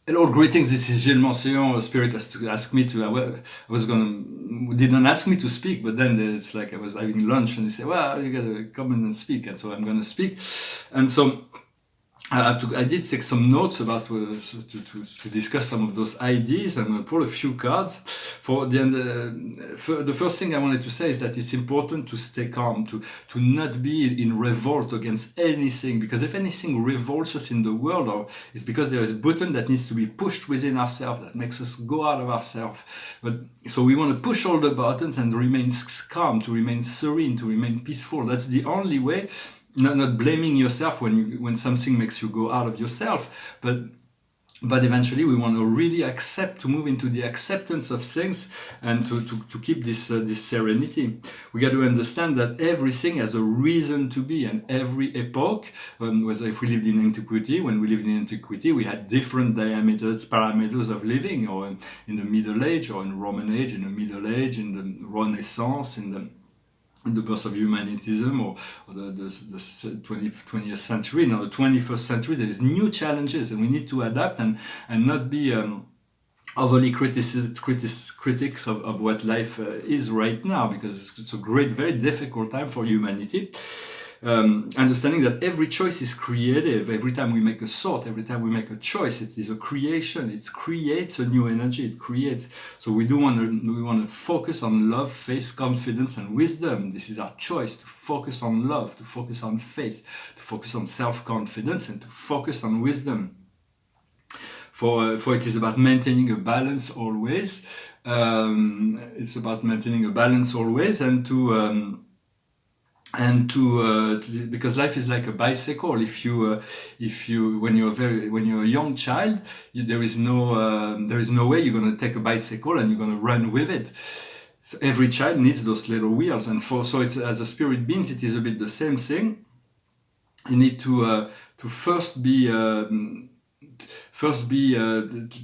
Hello, greetings. This is Gilles Mancion. Spirit has to ask me to. Didn't ask me to speak, but then it's like I was having lunch and they say, "Well, you gotta come in and speak," and so I'm gonna speak. And so I did take some notes about to discuss some of those ideas. I'm going to pull a few cards. The first thing I wanted to say is that it's important to stay calm, to not be in revolt against anything, because if anything revolts us in the world, or it's because there is a button that needs to be pushed within ourselves that makes us go out of ourselves. But so we want to push all the buttons and remain calm, to remain serene, to remain peaceful. That's the only way. Not blaming yourself when something makes you go out of yourself, but eventually we want to really accept, to move into the acceptance of things, and to keep this serenity. We got to understand that everything has a reason to be, and every epoch, whether if we lived in antiquity, when we lived in antiquity, we had different parameters of living, or in the Middle Age, or in Roman Age, in the Middle Age, in the Renaissance, in the birth of humanism, or the 20th century. Now the 21st century, there is new challenges, and we need to adapt and not be overly critics of what life is right now, because it's a great, very difficult time for humanity. Understanding that every choice is creative. Every time we make a thought, every time we make a choice, it is a creation. It creates a new energy. It creates. So we want to focus on love, faith, confidence, and wisdom. This is our choice: to focus on love, to focus on faith, to focus on self-confidence, and to focus on wisdom. For it is about maintaining a balance always. It's about maintaining a balance always, and to because life is like a bicycle. If you when you're a young child, there is no way you're going to take a bicycle and you're going to run with it. So every child needs those little wheels, and so it's, as a spirit beings, it is a bit the same thing. You need to first be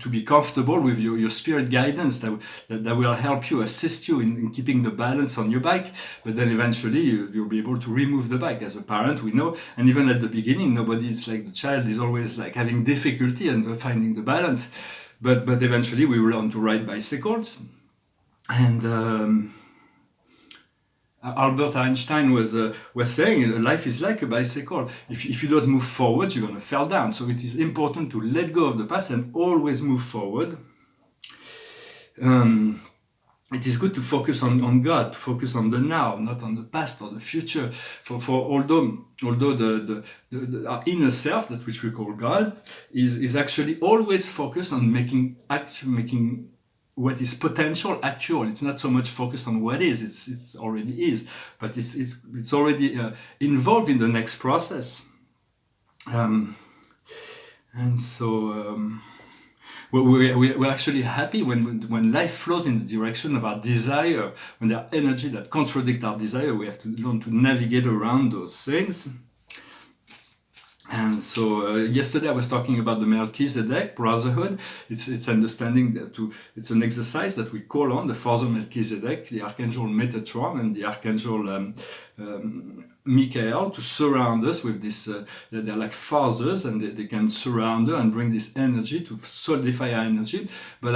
to be comfortable with your spirit guidance that will help you, assist you in keeping the balance on your bike. But then eventually you'll be able to remove the bike. As a parent, we know, and even at the beginning, nobody's like, the child is always like having difficulty and finding the balance. But eventually we will learn to ride bicycles. And Albert Einstein was saying life is like a bicycle. If you don't move forward, you're going to fall down. So it is important to let go of the past and always move forward. It is good to focus on God, to focus on the now, not on the past or the future. For although our inner self, that which we call God, is actually always focused on making what is potential actual. It's not so much focused on what is. It's already is, but it's already involved in the next process. And so we're actually happy when life flows in the direction of our desire. When there are energy that contradict our desire, we have to learn to navigate around those things. And so yesterday I was talking about the Melchizedek brotherhood. It's understanding that it's an exercise that we call on the Father Melchizedek, the Archangel Metatron, and the Archangel Michael, to surround us with this. They're like fathers, and they can surround us and bring this energy to solidify our energy. But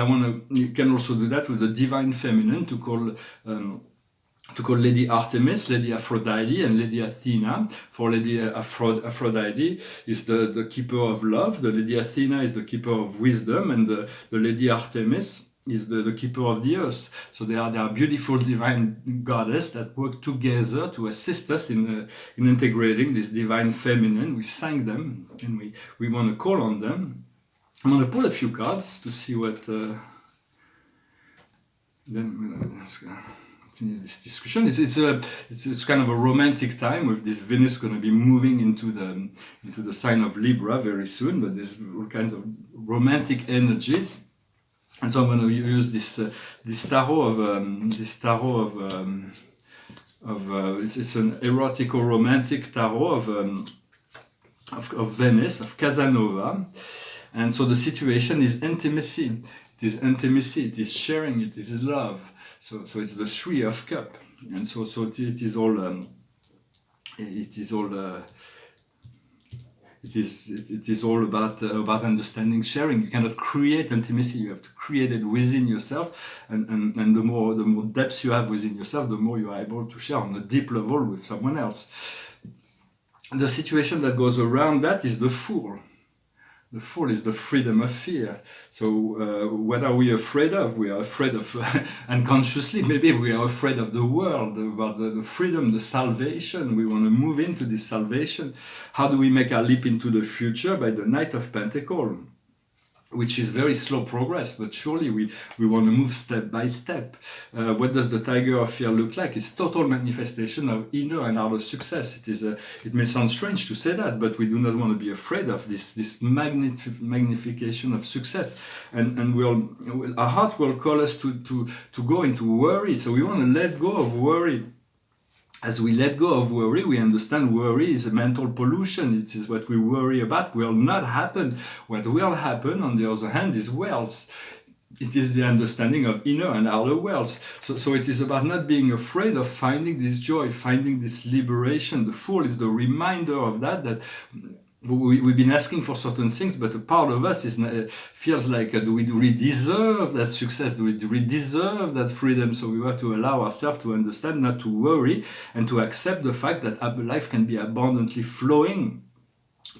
you can also do that with the Divine Feminine, to call Lady Artemis, Lady Aphrodite, and Lady Athena. For Lady Aphrodite is the keeper of love, the Lady Athena is the keeper of wisdom, and the Lady Artemis is the keeper of the earth. So they are beautiful divine goddess that work together to assist us in integrating this divine feminine. We thank them, and we want to call on them. I'm going to pull a few cards to see what... continue this discussion. It's kind of a romantic time, with this Venus going to be moving into the sign of Libra very soon. But there's all kinds of romantic energies, and so I'm going to use this tarot it's an erotical romantic tarot of Venus, of Casanova. And so the situation is intimacy. It is intimacy. It is sharing. It is love. So it's the Three of Cups, and so it is all it is all about understanding, sharing. You cannot create intimacy. You have to create it within yourself, and the more depth you have within yourself, the more you are able to share on a deep level with someone else. The situation that goes around that is the fool. The fool is the freedom of fear. So what are we afraid of? We are afraid of, unconsciously, maybe we are afraid of the world, about the freedom, the salvation. We want to move into this salvation. How do we make our leap into the future? By the Knight of Pentacles, which is very slow progress, but surely we want to move step by step. What does the tiger of fear look like? It's total manifestation of inner and outer success. It may sound strange to say that, but we do not want to be afraid of this magnification of success. And our heart will call us to go into worry. So we want to let go of worry. As we let go of worry, we understand worry is a mental pollution. It is what we worry about will not happen. What will happen, on the other hand, is wealth. It is the understanding of inner and outer wealth. So it is about not being afraid of finding this joy, finding this liberation. The Fool is the reminder of that we've been asking for certain things, but a part of us feels like, do we really deserve that success? Do we really deserve that freedom? So we have to allow ourselves to understand, not to worry, and to accept the fact that our life can be abundantly flowing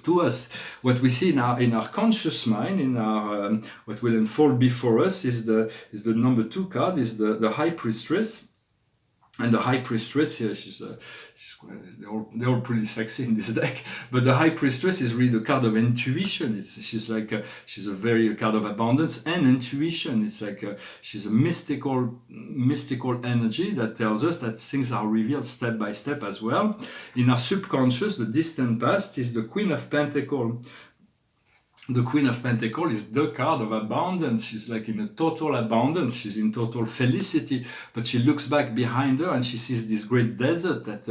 to us. What we see in our conscious mind, in our what will unfold before us, is the number 2 card, is the High Priestess. And the High Priestess here, they're all pretty sexy in this deck. But the High Priestess is really the card of intuition. She's a card of abundance and intuition. It's like she's a mystical energy that tells us that things are revealed step by step as well. In our subconscious, the distant past is the Queen of Pentacles. The Queen of Pentacles is the card of abundance. She's like in a total abundance. She's in total felicity. But she looks back behind her and she sees this great desert that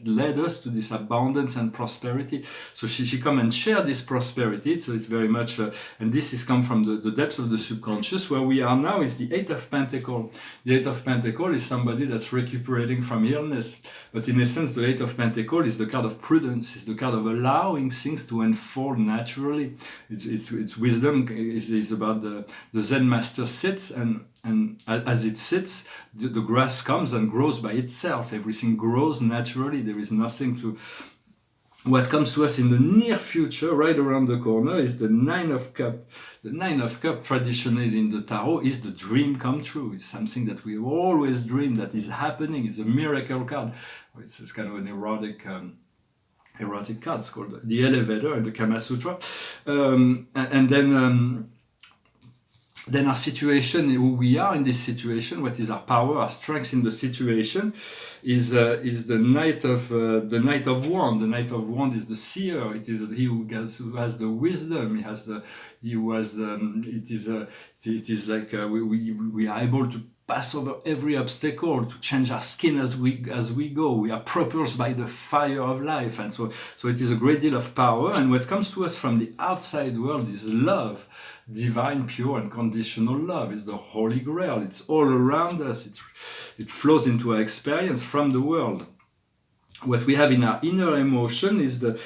led us to this abundance and prosperity. So she come and share this prosperity. So it's very much, and this is come from the depths of the subconscious. Where we are now is the 8 of Pentacles. The 8 of Pentacles is somebody that's recuperating from illness. But in essence, the 8 of Pentacles is the card of prudence. It's the card of allowing things to unfold naturally. It's wisdom. Is about the Zen master sits and as it sits, the grass comes and grows by itself. Everything grows naturally. There is nothing to. What comes to us in the near future, right around the corner, is the 9 of Cups. The 9 of Cups, traditionally in the Tarot, is the dream come true. It's something that we always dream that is happening. It's a miracle card. It's kind of an erotic cards called the Elevator in the Kama Sutra, and then our situation, who we are in this situation, what is our power, our strength in the situation, is the Knight of Wands. The Knight of Wands is the seer. It is he who has the wisdom. It is like we are able to pass over every obstacle, to change our skin as we go. We are propelled by the fire of life, and so it is a great deal of power. And what comes to us from the outside world is love, divine, pure, and conditional love. Is the Holy Grail. It's all around us. It flows into our experience from the world. What we have in our inner emotion is the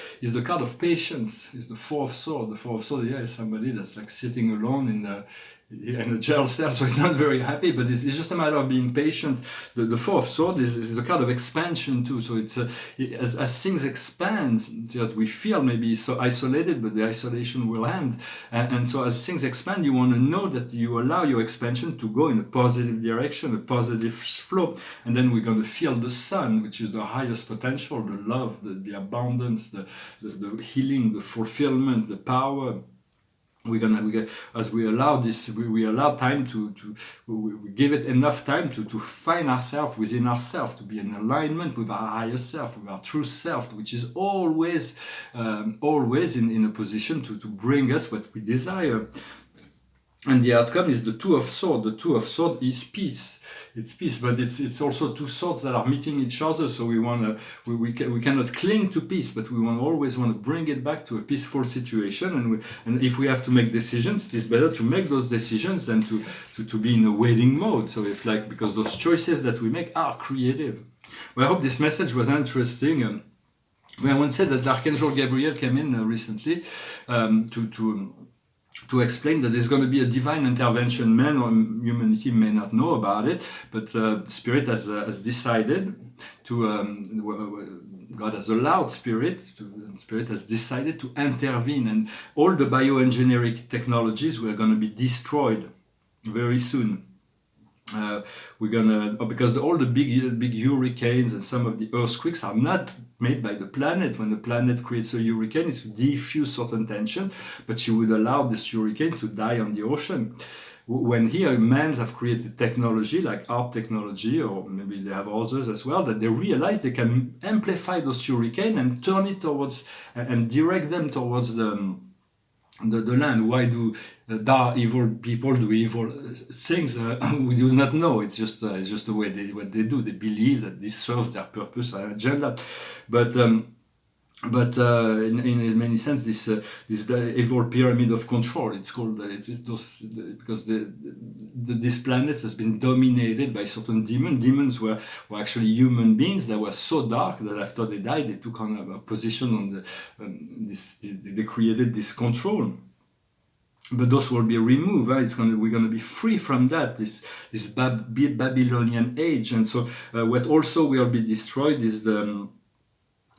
card of patience. Is the 4 of Swords. The 4 of Swords, is somebody that's like sitting alone in a jail cell, so it's not very happy, but it's just a matter of being patient. The 4 of Swords is a card of expansion too, so it's as things expand, that we feel maybe so isolated, but the isolation will end, and so as things expand, you want to know that you allow your expansion to go in a positive direction, a positive flow, and then we're going to feel the sun, which is the highest potential, the love, the abundance, the healing, the fulfillment, the power. As we allow this, we allow time we give it enough time to find ourselves within ourselves, to be in alignment with our higher self, with our true self, which is always in a position to bring us what we desire. And the outcome is the 2 of Swords. The 2 of Swords is peace. It's peace, but it's also 2 swords that are meeting each other. So we cannot cling to peace, but we always want to bring it back to a peaceful situation. And if we have to make decisions, it is better to make those decisions than to be in a waiting mode. So because those choices that we make are creative. Well, I hope this message was interesting. When I once said that Archangel Gabriel came in recently to explain that there's going to be a divine intervention. Man or humanity may not know about it, but Spirit has decided to. God has allowed Spirit has decided to intervene, and all the bioengineering technologies were going to be destroyed very soon. We're gonna because all the big hurricanes and some of the earthquakes are not made by the planet. When the planet creates a hurricane, it's to diffuse certain tension, but she would allow this hurricane to die on the ocean. When here humans have created technology like ARP technology, or maybe they have others as well, that they realize they can amplify those hurricanes and turn it towards and direct them towards the land. Why do dark evil people do evil things? We do not know. It's just the way what they do. They believe that this serves their purpose and agenda, but in many sense, this the evil pyramid of control. It's called because this planet has been dominated by certain demons. Demons were actually human beings that were so dark that after they died, they took on a position on they created this control. But those will be removed. We're gonna be free from that. This Babylonian age, and so what also will be destroyed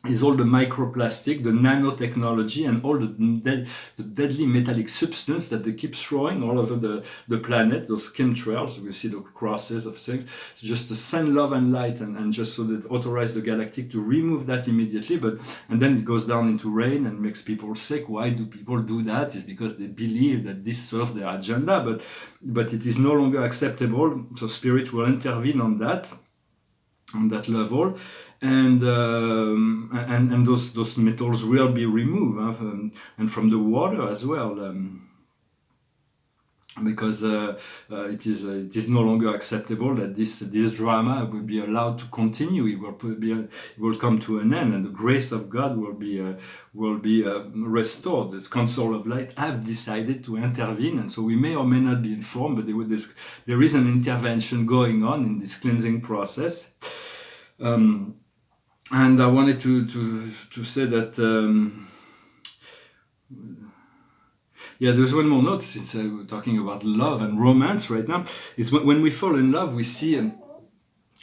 is all the microplastic, the nanotechnology, and all the deadly metallic substance that they keep throwing all over the planet, those chemtrails. We see the crosses of things. So just to send love and light, and just so that authorize the galactic to remove that immediately. And then it goes down into rain and makes people sick. Why do people do that? It's because they believe that this serves their agenda, but it is no longer acceptable. So Spirit will intervene on that level. And those metals will be removed, and from the water as well, because it is no longer acceptable that this drama will be allowed to continue. It will come to an end, and the grace of God will be restored. This Council of Light have decided to intervene, and so we may or may not be informed, but there is an intervention going on in this cleansing process. And I wanted to say that there's one more note, since we're talking about love and romance right now. It's when we fall in love, we see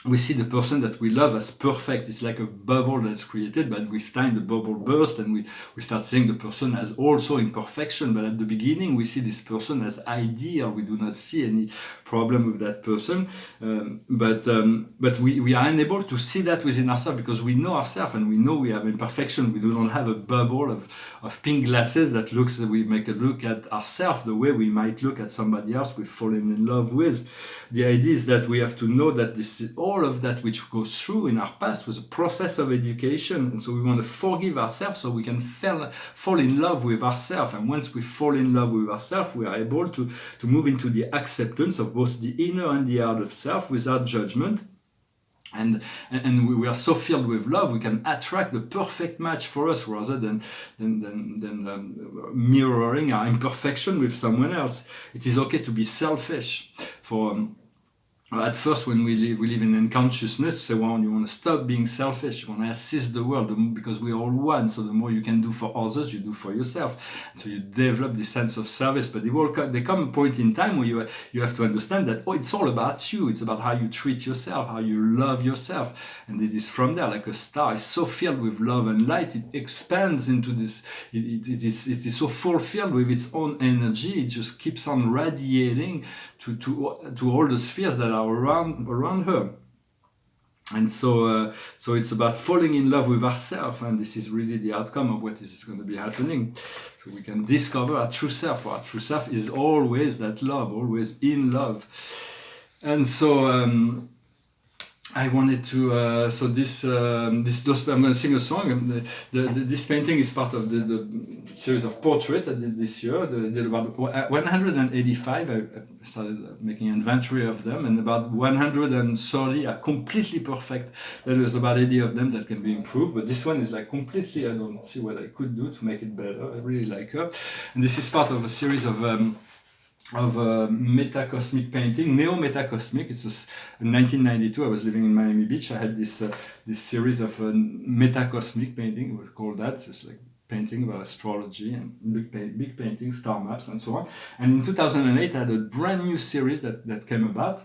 the person that we love as perfect. It's like a bubble that's created, but with time the bubble bursts, and we start seeing the person as also imperfection. But at the beginning, we see this person as ideal. We do not see any problem with that person, but we are unable to see that within ourselves, because we know ourselves and we know we have imperfection. We do not have a bubble of pink glasses that we make a look at ourselves the way we might look at somebody else we've fallen in love with. The idea is that we have to know that all of that which goes through in our past was a process of education, and so we want to forgive ourselves so we can fall in love with ourselves. And once we fall in love with ourselves, we are able to move into the acceptance of both the inner and the outer self without judgment. And we are so filled with love, we can attract the perfect match for us, rather than mirroring our imperfection with someone else. It is okay to be selfish. At first, when we live in unconsciousness, we say, well, you want to stop being selfish, you want to assist the world, because we are all one. So the more you can do for others, you do for yourself. And so you develop this sense of service. But there come a point in time where you have to understand that, it's all about you. It's about how you treat yourself, how you love yourself. And it is from there, like a star is so filled with love and light, it expands into this, it is so fulfilled with its own energy, it just keeps on radiating to all the spheres that are around her. And so it's about falling in love with ourselves, and this is really the outcome of what is going to be happening. So we can discover our true self. Our true self is always that love, always in love. And so I wanted to I'm going to sing a song. This painting is part of the series of portraits I did this year. I did about 185. I started making inventory of them, and about 130 are completely perfect. There's about 80 of them that can be improved, but this one is like completely, I don't see what I could do to make it better. I really like her. And this is part of a series of of metacosmic painting, neo-metacosmic. It's 1992. I was living in Miami Beach. I had this series of metacosmic painting. We call that. It's like painting about astrology and big paintings, star maps, and so on. And in 2008, I had a brand new series that came about.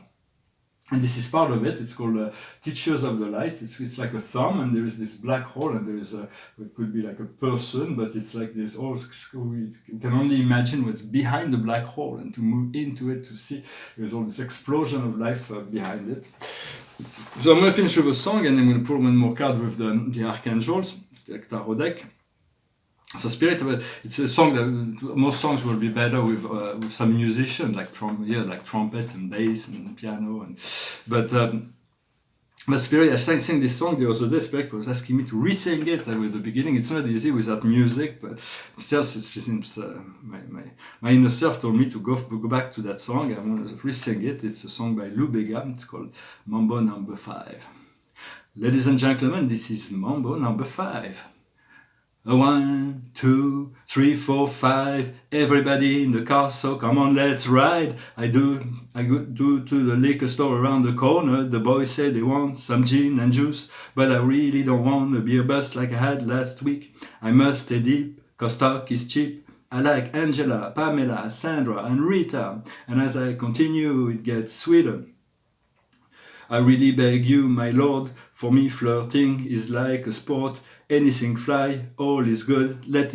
And this is part of it. It's called Teachers of the Light. It's like a thumb, and there is this black hole, and there is it could be like a person, but it's like this all. You can only imagine what's behind the black hole, and to move into it to see there's all this explosion of life behind it. So I'm going to finish with a song, and I'm going to pull one more card with the archangels, the tarot deck. So Spirit, it's a song that most songs will be better with some musician like trumpet and bass and piano, but Spirit, I sang this song the other day. Spirit was asking me to re-sing it with the beginning. It's not easy without music, but still, my inner self told me to go back to that song. I'm going to re-sing it. It's a song by Lou Bega. It's called Mambo Number 5. Ladies and gentlemen, this is Mambo Number 5. 1, 2, 3, 4, 5. Everybody in the car, so come on, let's ride. I go to the liquor store around the corner. The boys say they want some gin and juice, but I really don't want a beer bust like I had last week. I must stay deep, cause talk is cheap. I like Angela, Pamela, Sandra, and Rita. And as I continue, it gets sweeter. I really beg you, my lord, for me flirting is like a sport. Anything fly, all is good, let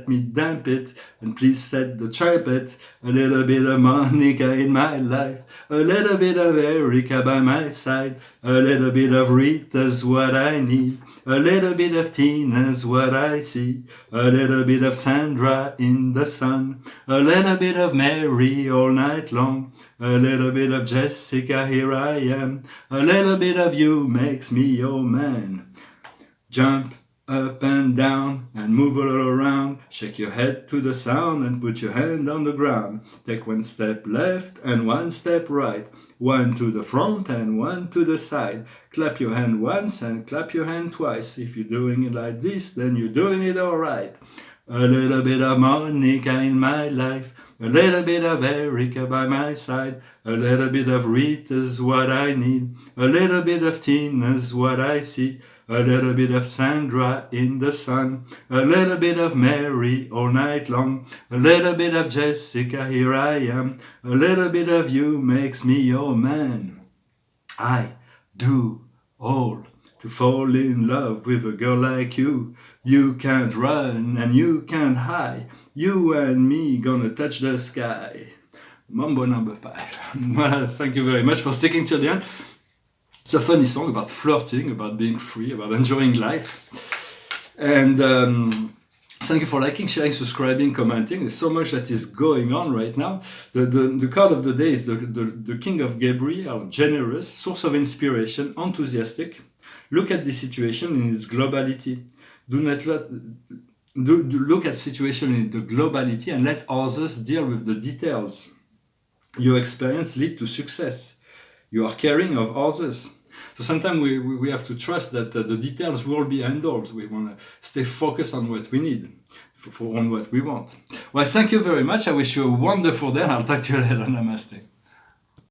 me damp it, and please set the trumpet. A little bit of Monica in my life, a little bit of Erica by my side, a little bit of Rita's what I need, a little bit of Tina's what I see, a little bit of Sandra in the sun, a little bit of Mary all night long, a little bit of Jessica, here I am, a little bit of you makes me your man. Jump up and down and move a little around, shake your head to the sound and put your hand on the ground. Take one step left and one step right, one to the front and one to the side. Clap your hand once and clap your hand twice. If you're doing it like this, then you're doing it all right. A little bit of Monica in my life, a little bit of Erica by my side, a little bit of Rita's what I need, a little bit of Tina's what I see, a little bit of Sandra in the sun, a little bit of Mary all night long, a little bit of Jessica, here I am, a little bit of you makes me your man. I do all to fall in love with a girl like you. You can't run and you can't hide, you and me gonna touch the sky. Mambo Number 5. Well, thank you very much for sticking till the end. It's a funny song about flirting, about being free, about enjoying life. And thank you for liking, sharing, subscribing, commenting. There's so much that is going on right now. The card of the day is the King of Gabriel, generous, source of inspiration, enthusiastic. Look at the situation in its globality. Look at the situation in the globality and let others deal with the details. Your experience leads to success. You are caring of others. So sometimes we have to trust that the details will be handled. We want to stay focused on what we need, on what we want. Well, thank you very much. I wish you a wonderful day. I'll talk to you later. Namaste.